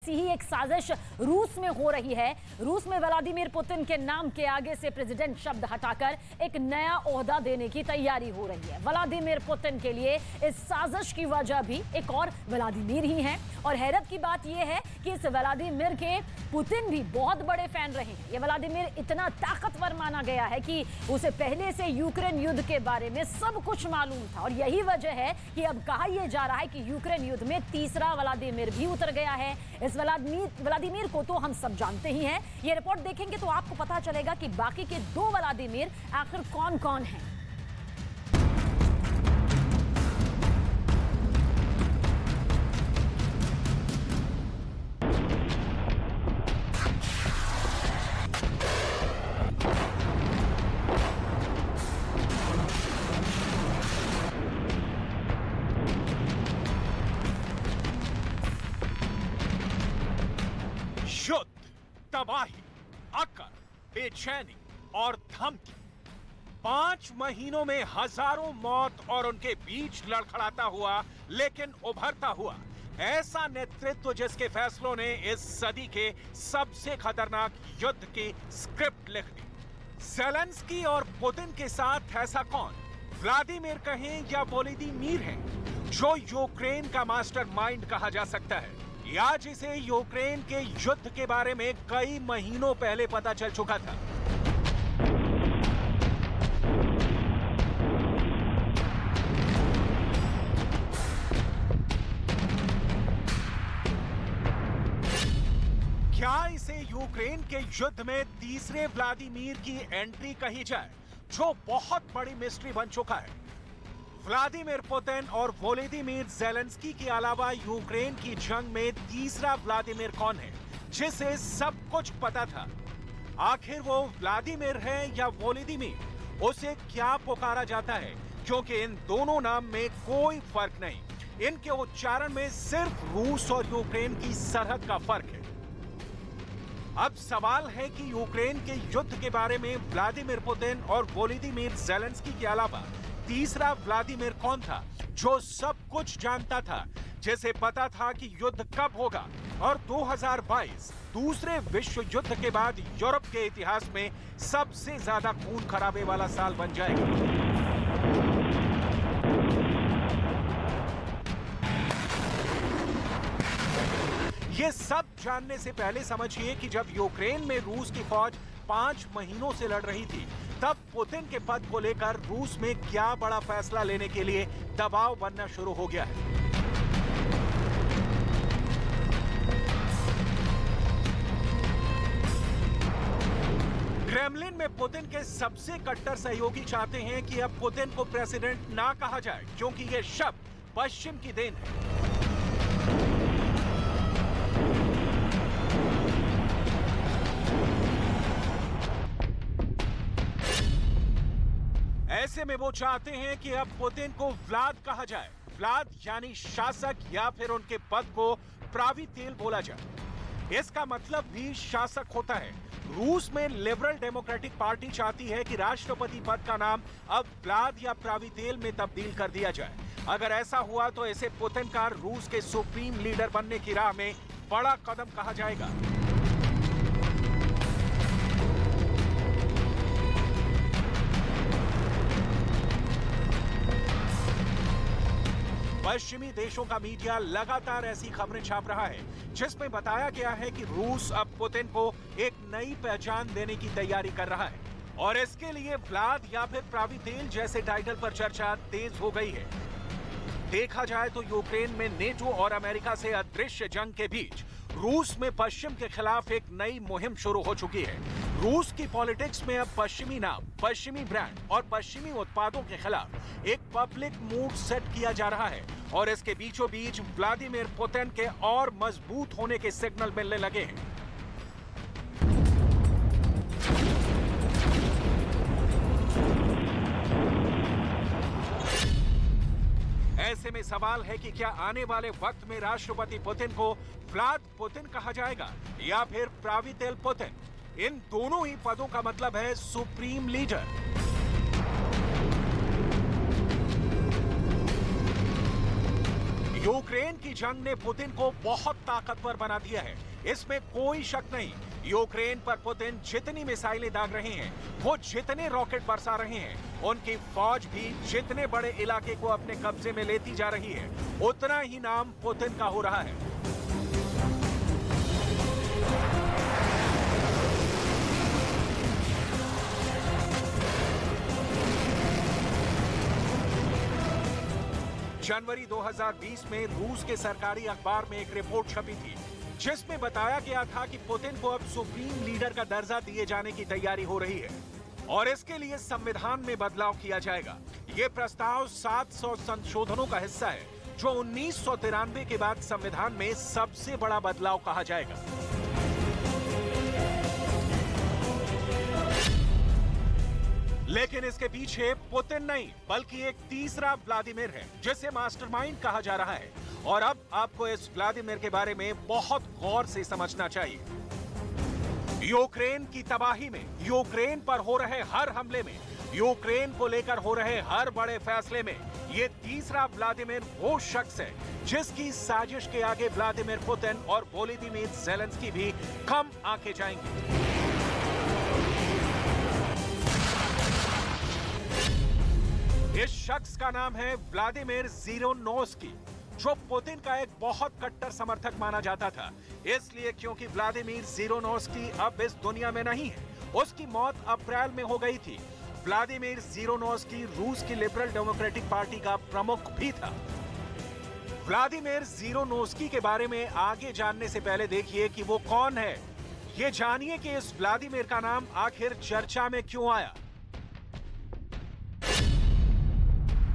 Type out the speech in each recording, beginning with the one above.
ऐसी ही एक साजिश रूस में हो रही है। रूस में व्लादिमीर पुतिन के नाम के आगे से प्रेसिडेंट शब्द हटाकर एक नया ओहदा देने की तैयारी हो रही है। व्लादिमीर पुतिन के लिए इस साजिश की वजह भी एक और व्लादिमीर ही है। और हैरत की बात यह है कि इस व्लादिमीर के पुतिन भी बहुत बड़े फैन रहे हैं। ये व्लादिमीर इतना ताकतवर माना गया है कि उसे पहले से यूक्रेन युद्ध के बारे में सब कुछ मालूम था। और यही वजह है कि अब कहा यह जा रहा है कि यूक्रेन युद्ध में तीसरा व्लादिमीर भी उतर गया है। इस व्लादिमीर को तो हम सब जानते ही हैं। ये रिपोर्ट देखेंगे तो आपको पता चलेगा कि बाकी के दो व्लादिमीर आखिर कौन कौन हैं। युद्ध, तबाही, अकड़, बेचैनी और धमकी। 5 महीनों में हजारों मौत और उनके बीच लड़खड़ाता हुआ लेकिन उभरता हुआ ऐसा नेतृत्व जिसके फैसलों ने इस सदी के सबसे खतरनाक युद्ध की स्क्रिप्ट लिख दी। ज़ेलेंस्की और पुतिन के साथ ऐसा कौन? व्लादिमीर कहें या वोलोदिमीर हैं, जो यूक्रेन का मास्टरमाइंड कहा जा सकता है। या जिसे यूक्रेन के युद्ध के बारे में कई महीनों पहले पता चल चुका था। क्या इसे यूक्रेन के युद्ध में तीसरे व्लादिमीर की एंट्री कही जाए, जो बहुत बड़ी मिस्ट्री बन चुका है? व्लादिमीर पुतिन और वोलोदिमीर ज़ेलेंस्की के अलावा यूक्रेन की जंग में तीसरा व्लादिमीर कौन है, जिसे सब कुछ पता था? आखिर वो व्लादिमीर है या वोलोदिमीर? उसे क्या पुकारा जाता है? क्योंकि इन दोनों नाम में कोई फर्क नहीं, इनके उच्चारण में सिर्फ रूस और यूक्रेन की सरहद का फर्क है। अब सवाल है कि यूक्रेन के युद्ध के बारे में व्लादिमीर पुतिन और वोलोदिमीर ज़ेलेंस्की के अलावा तीसरा व्लादिमीर कौन था, जो सब कुछ जानता था, जिसे पता था कि युद्ध कब होगा और 2022 दूसरे विश्व युद्ध के बाद यूरोप के इतिहास में सबसे ज्यादा खून खराबे वाला साल बन जाएगा। ये सब जानने से पहले समझिए कि जब यूक्रेन में रूस की फौज 5 महीनों से लड़ रही थी, तब पुतिन के पद को लेकर रूस में क्या बड़ा फैसला लेने के लिए दबाव बनना शुरू हो गया है। क्रेमलिन में पुतिन के सबसे कट्टर सहयोगी चाहते हैं कि अब पुतिन को प्रेसिडेंट ना कहा जाए, क्योंकि यह शब्द पश्चिम की देन है। ऐसे में वो चाहते हैं कि अब पुतिन को व्लाद कहा जाए। व्लाद यानी शासक, या फिर उनके पद को प्रावितेल बोला जाए। इसका मतलब भी शासक होता है। रूस में लिबरल डेमोक्रेटिक पार्टी चाहती है कि राष्ट्रपति पद का नाम अब व्लाद या प्रावितेल में तब्दील कर दिया जाए। अगर ऐसा हुआ तो इसे पुतिन का रूस के सुप्रीम लीडर बनने की राह में बड़ा कदम कहा जाएगा। पश्चिमी देशों का मीडिया लगातार ऐसी खबरें छाप रहा है, जिसमें बताया गया है कि रूस अब पुतिन को एक नई पहचान देने की तैयारी कर रहा है और इसके लिए व्लाद या फिर प्रावितेल जैसे टाइटल पर चर्चा तेज हो गई है। देखा जाए तो यूक्रेन में नेटो और अमेरिका से अदृश्य जंग के बीच रूस में पश्चिम के खिलाफ एक नई मुहिम शुरू हो चुकी है। रूस की पॉलिटिक्स में अब पश्चिमी नाम, पश्चिमी ब्रांड और पश्चिमी उत्पादों के खिलाफ एक पब्लिक मूड सेट किया जा रहा है और इसके बीचों बीच व्लादिमीर पुतिन के और मजबूत होने के सिग्नल मिलने लगे हैं। ऐसे में सवाल है कि क्या आने वाले वक्त में राष्ट्रपति पुतिन को व्लाद पुतिन कहा जाएगा या फिर प्रावितेल पुतिन? इन दोनों ही पदों का मतलब है सुप्रीम लीडर। यूक्रेन की जंग ने पुतिन को बहुत ताकतवर बना दिया है, इसमें कोई शक नहीं। यूक्रेन पर पुतिन जितनी मिसाइलें दाग रहे हैं, वो जितने रॉकेट बरसा रहे हैं, उनकी फौज भी जितने बड़े इलाके को अपने कब्जे में लेती जा रही है, उतना ही नाम पुतिन का हो रहा है। जनवरी 2020 में रूस के सरकारी अखबार में एक रिपोर्ट छपी थी, जिसमें बताया गया था कि पुतिन को अब सुप्रीम लीडर का दर्जा दिए जाने की तैयारी हो रही है और इसके लिए संविधान में बदलाव किया जाएगा। ये प्रस्ताव 700 संशोधनों का हिस्सा है, जो 1993 के बाद संविधान में सबसे बड़ा बदलाव कहा जाएगा। लेकिन इसके पीछे पुतिन नहीं, बल्कि एक तीसरा व्लादिमीर है, जिसे मास्टरमाइंड कहा जा रहा है। और अब आपको इस व्लादिमीर के बारे में बहुत गौर से समझना चाहिए। यूक्रेन की तबाही में, यूक्रेन पर हो रहे हर हमले में, यूक्रेन को लेकर हो रहे हर बड़े फैसले में ये तीसरा व्लादिमीर वो शख्स है जिसकी साजिश के आगे व्लादिमीर पुतिन और वोलोदिमीर ज़ेलेंस्की भी कम आंके जाएंगे। इस शख्स का नाम है व्लादिमीर ज़िरोनोस्की, जो पुतिन का एक बहुत कट्टर समर्थक माना जाता था, इसलिए क्योंकि व्लादिमीर ज़िरोनोस्की अब इस दुनिया में नहीं है। उसकी मौत अप्रैल में हो गई थी। व्लादिमीर ज़िरोनोस्की रूस की लिबरल डेमोक्रेटिक पार्टी का प्रमुख भी था। व्लादिमीर ज़िरोनोस्की के बारे में आगे जानने से पहले देखिए कि वो कौन है। ये जानिए कि इस व्लादिमीर का नाम आखिर चर्चा में क्यों आया।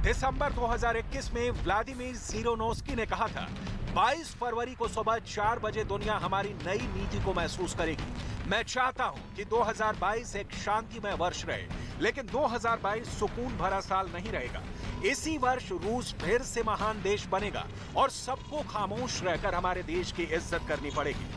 दिसंबर 2021 में व्लादिमीर ज़िरोनोस्की ने कहा था, 22 फरवरी को सुबह 4 बजे दुनिया हमारी नई नीति को महसूस करेगी। मैं चाहता हूं कि 2022 एक शांतिमय वर्ष रहे, लेकिन 2022 सुकून भरा साल नहीं रहेगा। इसी वर्ष रूस फिर से महान देश बनेगा और सबको खामोश रहकर हमारे देश की इज्जत करनी पड़ेगी।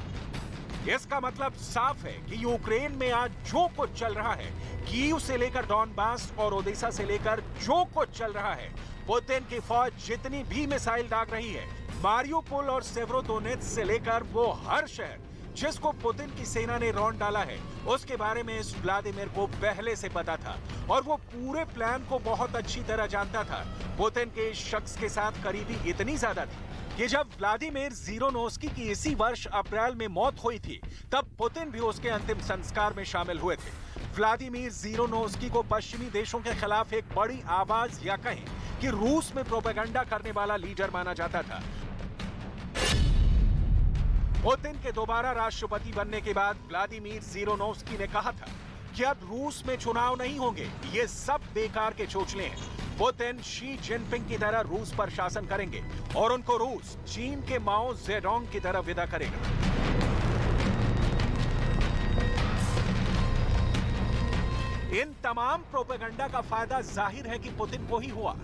इसका मतलब साफ है कि यूक्रेन में आज जो कुछ चल रहा है, कीव से लेकर डॉनबास और ओडेसा से लेकर जो कुछ चल रहा है, पुतिन की फौज जितनी भी मिसाइल दाग रही है, मारियोपोल और सेवरोदोनेत्स्क से लेकर वो हर शहर जिसको पुतिन की सेना ने रौंद डाला है, उसके बारे में इस व्लादिमीर को पहले से पता था और वो पूरे प्लान को बहुत अच्छी तरह जानता था। पुतिन के इस शख्स के साथ करीबी इतनी ज्यादा थी कि जब व्लादिमीर ज़िरोनोस्की की इसी वर्ष अप्रैल में मौत हुई थी, तब पुतिन भी उसके अंतिम संस्कार में शामिल हुए थे। व्लादिमीर ज़िरोनोस्की को पश्चिमी देशों के खिलाफ एक बड़ी आवाज या कहें कि रूस में प्रोपेगेंडा करने वाला लीडर माना जाता था। पुतिन के दोबारा राष्ट्रपति बनने के बाद व्लादिमीर ज़िरोनोस्की ने कहा था कि अब रूस में चुनाव नहीं होंगे, ये सब बेकार के चोचले हैं। पुतिन शी जिनपिंग की तरह रूस पर शासन करेंगे और उनको रूस चीन के माओ ज़ेडोंग की तरह विदा करेगा। इन तमाम प्रोपेगेंडा का फायदा जाहिर है कि पुतिन को ही हुआ।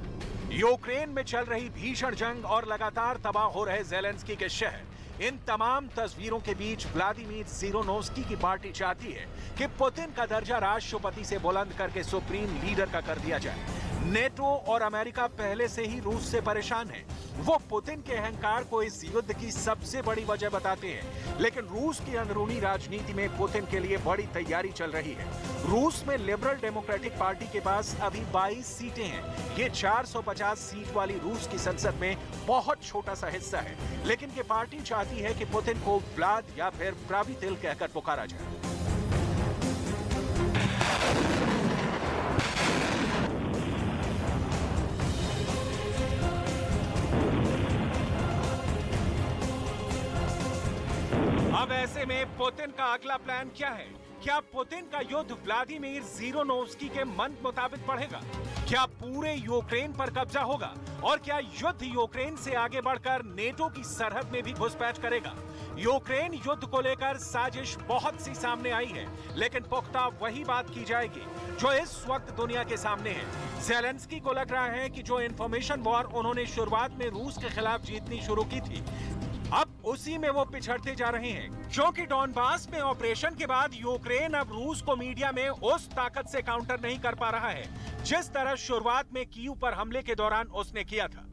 यूक्रेन में चल रही भीषण जंग और लगातार तबाह हो रहे ज़ेलेंस्की के शहर, इन तमाम तस्वीरों के बीच व्लादिमीर ज़िरोनोस्की की पार्टी चाहती है कि पुतिन का दर्जा राष्ट्रपति से बुलंद करके सुप्रीम लीडर का कर दिया जाए। नेटो और अमेरिका पहले से ही रूस से परेशान है। वो पुतिन के अहंकार को इस युद्ध की सबसे बड़ी वजह बताते हैं, लेकिन रूस की अंदरूनी राजनीति में पुतिन के लिए बड़ी तैयारी चल रही है। रूस में लिबरल डेमोक्रेटिक पार्टी के पास अभी 22 सीटें हैं। ये 450 सीट वाली रूस की संसद में बहुत छोटा सा हिस्सा है, लेकिन ये पार्टी चाहती है कि पुतिन को व्लाद या फिर प्रावितिल कहकर पुकारा जाए। अब ऐसे में पुतिन का अगला प्लान क्या है? क्या पुतिन का युद्ध व्लादिमीर ज़िरोनोस्की के मन मुताबिक बढ़ेगा? क्या पूरे यूक्रेन पर कब्जा होगा? और क्या युद्ध यूक्रेन से आगे बढ़कर नेटो की सरहद में भी घुसपैठ करेगा? यूक्रेन युद्ध को लेकर साजिश बहुत सी सामने आई है, लेकिन पुख्ता वही बात की जाएगी जो इस वक्त दुनिया के सामने है। ज़ेलेंस्की को लग रहा है कि जो इंफॉर्मेशन वॉर उन्होंने शुरुआत में रूस के खिलाफ जीतनी शुरू की थी, अब उसी में वो पिछड़ते जा रहे हैं, क्योंकि डॉनबास में ऑपरेशन के बाद यूक्रेन अब रूस को मीडिया में उस ताकत से काउंटर नहीं कर पा रहा है जिस तरह शुरुआत में कीव पर हमले के दौरान उसने किया था।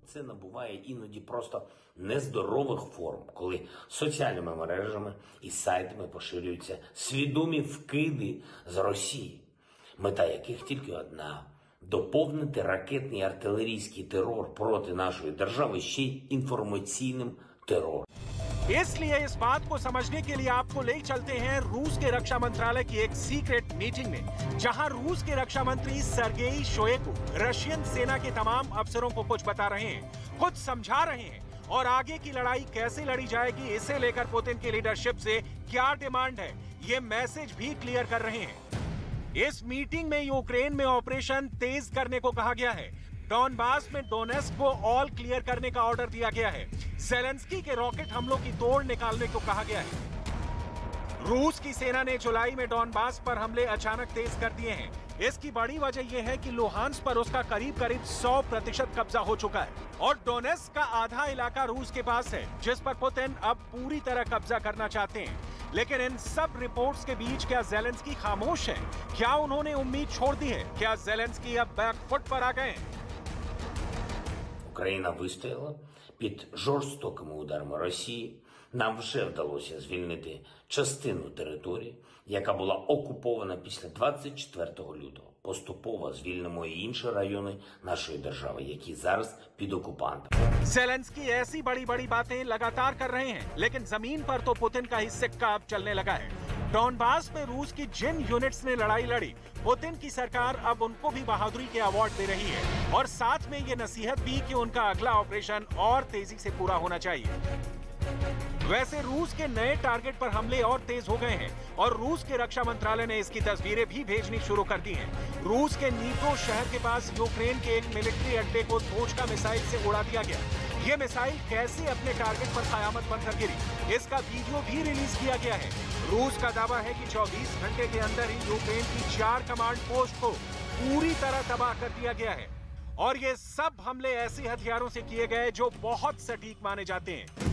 Це набуває іноді просто нездорових форм, коли соціальними мережами і сайтами поширюються свідомі вкиди з Росії, мета яких тільки одна – доповнити ракетний і артилерійський терор проти нашої держави ще й інформаційним терором. इसलिए इस बात को समझने के लिए आपको ले चलते हैं रूस के रक्षा मंत्रालय की एक सीक्रेट मीटिंग में, जहां रूस के रक्षा मंत्री सर्गेई शोइगु रशियन सेना के तमाम अफसरों को कुछ बता रहे हैं, कुछ समझा रहे हैं और आगे की लड़ाई कैसे लड़ी जाएगी इसे लेकर पुतिन की लीडरशिप से क्या डिमांड है, ये मैसेज भी क्लियर कर रहे हैं। इस मीटिंग में यूक्रेन में ऑपरेशन तेज करने को कहा गया है। डॉनबास में डोनेस्क को ऑल क्लियर करने का ऑर्डर दिया गया है। ज़ेलेंस्की के रॉकेट हमलों की तोड़ निकालने को कहा गया है। रूस की सेना ने जुलाई में डॉनबास पर हमले अचानक तेज कर दिए हैं। इसकी बड़ी वजह यह है कि लुहांस्क पर उसका करीब 100% कब्जा हो चुका है और डोनेस्क का आधा इलाका रूस के पास है, जिस पर पुतिन अब पूरी तरह कब्जा करना चाहते हैं। लेकिन इन सब रिपोर्ट्स के बीच क्या ज़ेलेंस्की खामोश है? क्या उन्होंने उम्मीद छोड़ दी है? क्या ज़ेलेंस्की अब बैकफुट पर आ गए? Україна вистояла під жорстокими ударами Росії. Нам вже вдалося звільнити частину території, яка була окупована після 24 лютого. Поступово звільнимо і інші райони нашої держави, які зараз під окупантом. ज़ेलेंस्की ऐसी बड़ी बातें लगातार कर रहे हैं, लेकिन जमीन पर तो पुतिन का ही सिक्का अब चलने लगा है। डॉनबास में रूस की जिन यूनिट्स ने लड़ाई लड़ी, पुतिन की सरकार अब उनको भी बहादुरी के अवार्ड दे रही है और साथ में ये नसीहत भी कि उनका अगला ऑपरेशन और तेजी से पूरा होना चाहिए। वैसे रूस के नए टारगेट पर हमले और तेज हो गए हैं और रूस के रक्षा मंत्रालय ने इसकी तस्वीरें भी भेजनी शुरू कर दी हैं। रूस के नीप्रो शहर के पास यूक्रेन के एक मिलिट्री अड्डे को तोचका मिसाइल से उड़ा दिया गया। ये मिसाइल कैसे अपने टारगेट पर कयामत बनकर गिरी, इसका वीडियो भी रिलीज किया गया है। रूस का दावा है कि 24 घंटे के अंदर ही यूक्रेन की 4 कमांड पोस्ट को पूरी तरह तबाह कर दिया गया है और ये सब हमले ऐसे हथियारों से किए गए जो बहुत सटीक माने जाते हैं।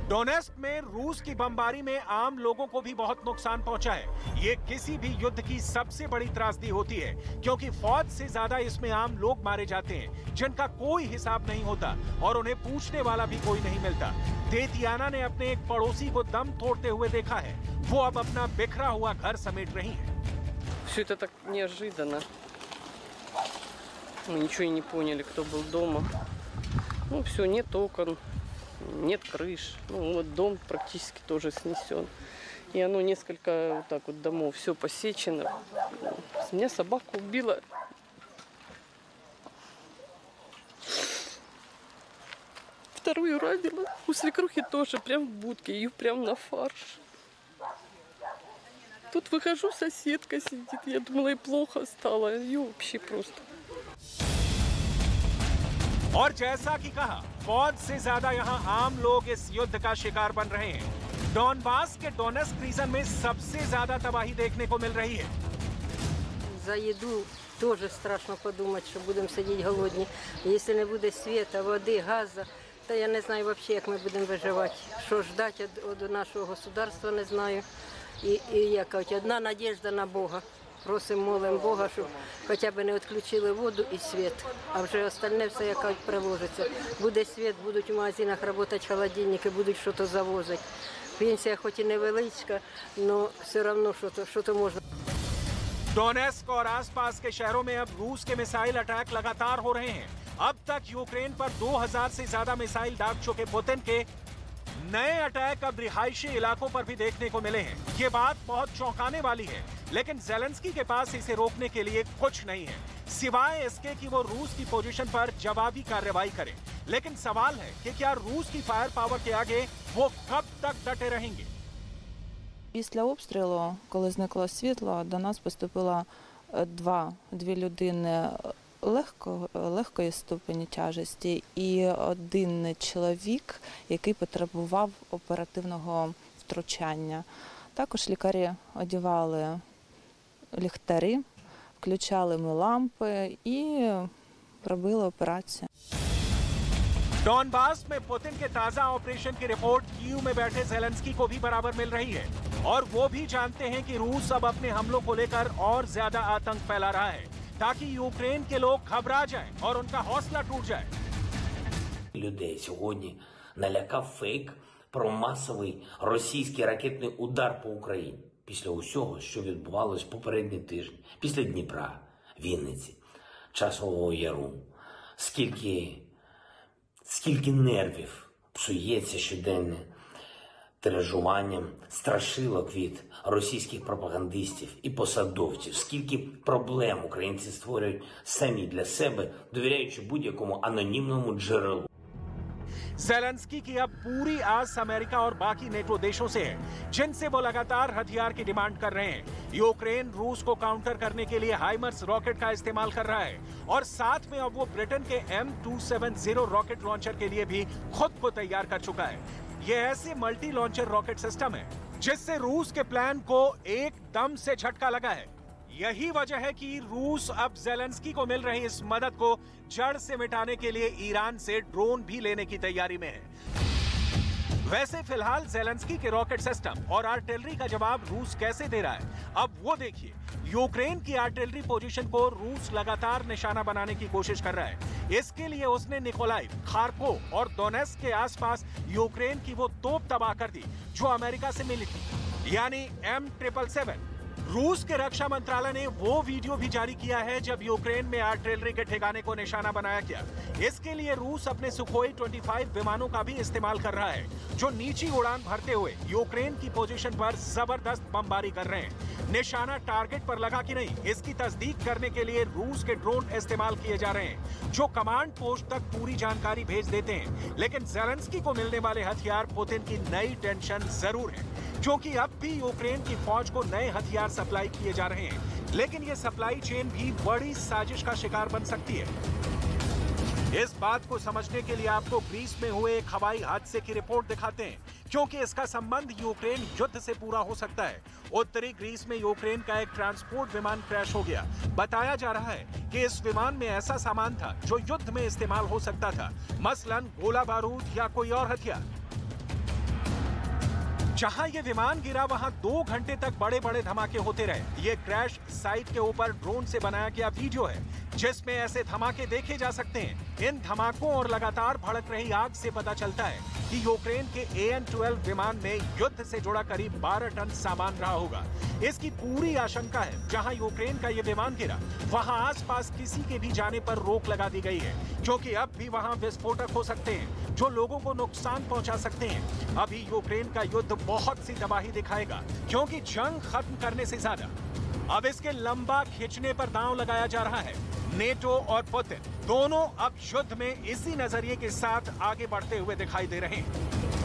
डोनेस्क में रूस की बमबारी में आम लोगों को भी बहुत नुकसान पहुंचा है। ये किसी भी युद्ध की सबसे बड़ी त्रासदी होती है, क्योंकि फौज से ज्यादा इसमें आम लोग मारे जाते हैं जिनका कोई हिसाब नहीं होता और उन्हें पूछने वाला भी कोई नहीं मिलता। तेतियाना ने अपने एक पड़ोसी को दम तोड़ते हुए देखा है। वो अब अपना बिखरा हुआ घर समेट रही है। Все это так неожиданно. Мы ничего и не поняли, кто был дома. Ну, все, нет окон, нет крыш. Ну, вот дом практически тоже снесен. И оно несколько вот так вот домов, все посечено. Меня собака убила. Вторую ранила. У свекрухи тоже прям в будке, ее прям на фарш. Тут выхожу, соседка сидит. Я думала, ей плохо стало. Ее вообще просто. और जैसा कि कहा, फौज से ज्यादा यहाँ आम लोग इस युद्ध का शिकार बन रहे हैं। डॉनबास के डोनेस्क रीजन में सबसे ज्यादा तबाही देखने को मिल रही है। За їду теж страшно подумати, що будемо сидіти голодні. Якщо не буде світу, води, газу, то я не знаю взагалі, як ми будемо виживати. Що ждати від нашого государства, не знаю. І як кажуть, одна надіжда на Бога. Просимо, молимо Бога, щоб хоча б не відключили воду і світ, а вже остальне все, як кажуть, приложиться. Буде світ, будуть в магазинах працювати холодильники, будуть щось завозити. Пенсія хоч і невеличка, але все одно щось можна. डोनेस्क और आसपास के शहरों में अब रूस के मिसाइल अटैक लगातार हो रहे हैं। अब तक यूक्रेन पर 2000 से ज्यादा मिसाइल दाग चुके पुतिन के नए अटैक अब रिहायशी इलाकों पर भी देखने को मिले हैं। ये बात बहुत चौंकाने वाली है, लेकिन ज़ेलेंस्की के पास इसे रोकने के लिए कुछ नहीं है, सिवाय इसके कि वो रूस की पोजीशन पर जवाबी कार्रवाई करे। लेकिन सवाल है कि क्या रूस की फायर पावर के आगे वो कब तक डटे रहेंगे? Після обстрілу, коли зникло світло, до нас поступило дві людини легкої ступені тяжесті і один чоловік, який потребував оперативного втручання. Також лікарі одягали ліхтарі, включали ми лампи і робили операцію. डॉनबास में पुतिन के ताजा ऑपरेशन की रिपोर्ट कीव में बैठे ज़ेलेंस्की को भी बराबर मिल रही है और वो भी जानते हैं कि रूस अब अपने हमलों को लेकर और ज्यादा आतंक फैला रहा है ताकि यूक्रेन के लोग घबरा जाएं और उनका हौसला टूट जाए। людей сьогодні налякав фейк про масовий російський ракетний удар по Україні. Після усього, що відбувалось попередні тижні, після Дніпра, Вінниці, Часового Яру, скільки нервів псується щоденне тиражуванням страшилок від російських пропагандистів і посадовців, скільки проблем українці створюють самі для себе, довіряючи будь-якому анонімному джерелу. ज़ेलेंस्की की अब पूरी आस अमेरिका और बाकी नेटो देशों से है, जिनसे वो लगातार हथियार की डिमांड कर रहे हैं। यूक्रेन रूस को काउंटर करने के लिए हाइमर्स रॉकेट का इस्तेमाल कर रहा है और साथ में अब वो ब्रिटेन के M270 रॉकेट लॉन्चर के लिए भी खुद को तैयार कर चुका है। ये ऐसे मल्टी लॉन्चर रॉकेट सिस्टम है जिससे रूस के प्लान को एकदम से झटका लगा है। यही वजह है कि रूस अब ज़ेलेंस्की को मिल रही इस मदद को जड़ से मिटाने के लिए ईरान से ड्रोन भी लेने की तैयारी में है। वैसे फिलहाल ज़ेलेंस्की के रॉकेट सिस्टम और आर्टिलरी का जवाब रूस कैसे दे रहा है, अब वो देखिए। यूक्रेन की आर्टिलरी पोजीशन को रूस लगातार निशाना बनाने की कोशिश कर रहा है। इसके लिए उसने निकोलाइव, खार्कोव और दोनेत्स्क के आसपास यूक्रेन की वो तोप तबाह कर दी जो अमेरिका से मिली थी, यानी M777। रूस के रक्षा मंत्रालय ने वो वीडियो भी जारी किया है जब यूक्रेन में आर्टिलरी के ठिकाने को निशाना बनाया गया। इसके लिए रूस अपने सुखोई 25 विमानों का भी इस्तेमाल कर रहा है, जो नीची उड़ान भरते हुए यूक्रेन की पोजीशन पर जबरदस्त बमबारी कर रहे हैं। निशाना टारगेट पर लगा कि नहीं, इसकी तस्दीक करने के लिए रूस के ड्रोन इस्तेमाल किए जा रहे हैं, जो कमांड पोस्ट तक पूरी जानकारी भेज देते हैं। लेकिन ज़ेलेंस्की को मिलने वाले हथियार पुतिन की नई टेंशन जरूर है, क्योंकि अब भी यूक्रेन की फौज को नए हथियार सप्लाई किए जा रहे हैं। लेकिन ये सप्लाई चेन भी बड़ी साजिश का शिकार बन सकती है। इस बात को समझने के लिए आपको ग्रीस में हुए एक हवाई हादसे की रिपोर्ट दिखाते हैं, क्योंकि इसका संबंध यूक्रेन युद्ध से पूरा हो सकता है। उत्तरी ग्रीस में यूक्रेन का एक ट्रांसपोर्ट विमान क्रैश हो गया। बताया जा रहा है कि इस विमान में ऐसा सामान था जो युद्ध में इस्तेमाल हो सकता था, मसलन गोला बारूद या कोई और हथियार। जहां ये विमान गिरा वहां 2 घंटे तक बड़े बड़े धमाके होते रहे। ये क्रैश साइट के ऊपर ड्रोन से बनाया गया वीडियो है, जिसमें ऐसे धमाके देखे जा सकते हैं। इन धमाकों और लगातार भड़क रही आग से पता चलता है कि यूक्रेन के AN-12 विमान में युद्ध से जुड़ा करीब 12 टन सामान रहा होगा। इसकी पूरी आशंका है जहां यूक्रेन का ये विमान गिरा वहां आसपास किसी के भी जाने पर रोक लगा दी गई है, क्योंकि अब भी वहां विस्फोटक हो सकते हैं जो लोगों को नुकसान पहुंचा सकते हैं। अभी यूक्रेन का युद्ध बहुत सी तबाही दिखाएगा, क्योंकि जंग खत्म करने से ज्यादा अब इसके लंबा खींचने पर दांव लगाया जा रहा है। नेटो और पुतिन दोनों अब युद्ध में इसी नजरिए के साथ आगे बढ़ते हुए दिखाई दे रहे हैं।